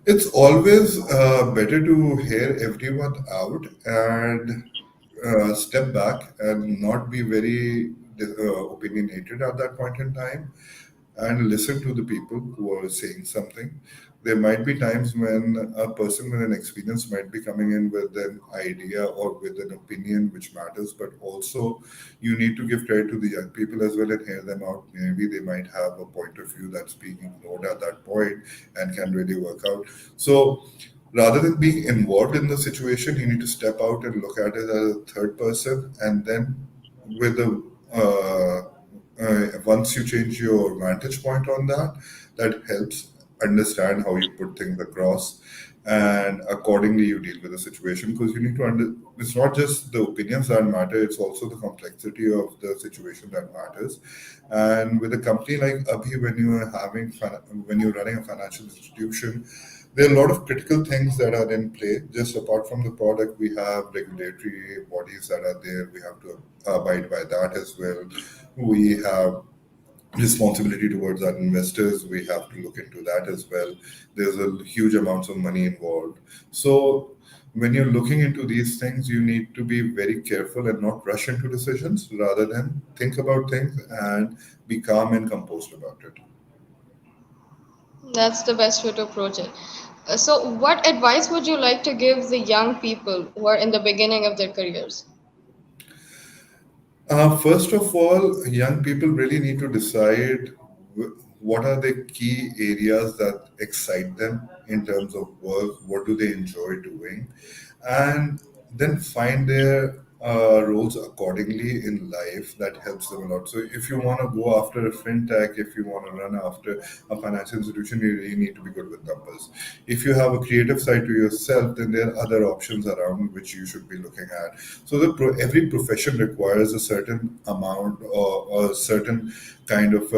It's always better to hear everyone out and step back and not be very opinionated at that point in time, and listen to the people who are saying something. There might be times when a person with an experience might be coming in with an idea or with an opinion which matters, but also you need to give credit to the young people as well and hear them out. Maybe they might have a point of view that's being ignored at that point and can really work out. So rather than being involved in the situation, you need to step out and look at it as a third person, and then with the once you change your vantage point on that, that helps understand how you put things across, and accordingly you deal with the situation, because you need to it's not just the opinions that matter, it's also the complexity of the situation that matters. And with a company like Abhi, when you're running a financial institution, there are a lot of critical things that are in play. Just apart from the product, we have regulatory bodies that are there. We have to abide by that as well. We have responsibility towards our investors. We have to look into that as well. There's a huge amounts of money involved. So when you're looking into these things, you need to be very careful and not rush into decisions, rather than think about things and be calm and composed about it. That's the best way to approach it. So, what advice would you like to give the young people who are in the beginning of their careers? First of all, young people really need to decide what are the key areas that excite them in terms of work, what do they enjoy doing, and then find their roles accordingly in life that helps them a lot. So, if you want to go after a fintech, if you want to run after a financial institution, you really need to be good with numbers. If you have a creative side to yourself, then there are other options around which you should be looking at. So every profession requires a certain amount or a certain kind of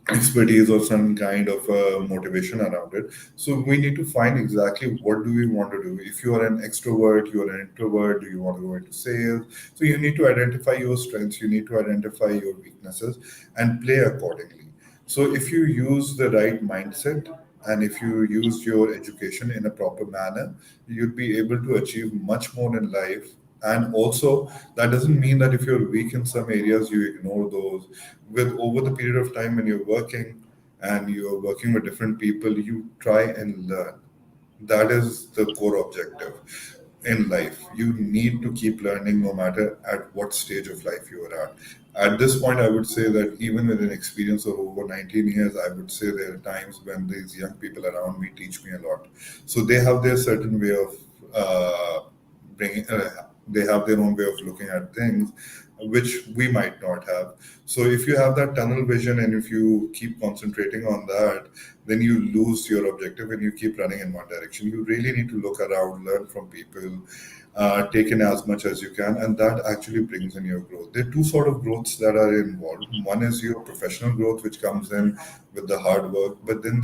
expertise or some kind of motivation around it. So we need to find exactly what do we want to do. If you are an extrovert, you are an introvert, do you want to go into sales? So you need to identify your strengths, you need to identify your weaknesses and play accordingly. So if you use the right mindset and if you use your education in a proper manner, you'd be able to achieve much more in life. And also, that doesn't mean that if you're weak in some areas, you ignore those. With over the period of time when you're working and you're working with different people, you try and learn. That is the core objective in life. You need to keep learning no matter at what stage of life you are at. At this point, I would say that even with an experience of over 19 years, I would say there are times when these young people around me teach me a lot. So they have their certain way of bringing, they have their own way of looking at things, which we might not have. So if you have that tunnel vision and if you keep concentrating on that, then you lose your objective and you keep running in one direction. You really need to look around, learn from people, take in as much as you can, and that actually brings in your growth. There are two sort of growths that are involved. One is your professional growth, which comes in with the hard work, but then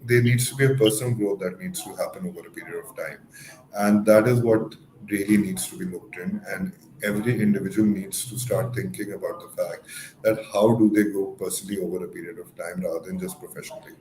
there needs to be a personal growth that needs to happen over a period of time, and that is what really needs to be looked in. And every individual needs to start thinking about the fact that how do they grow personally over a period of time rather than just professionally.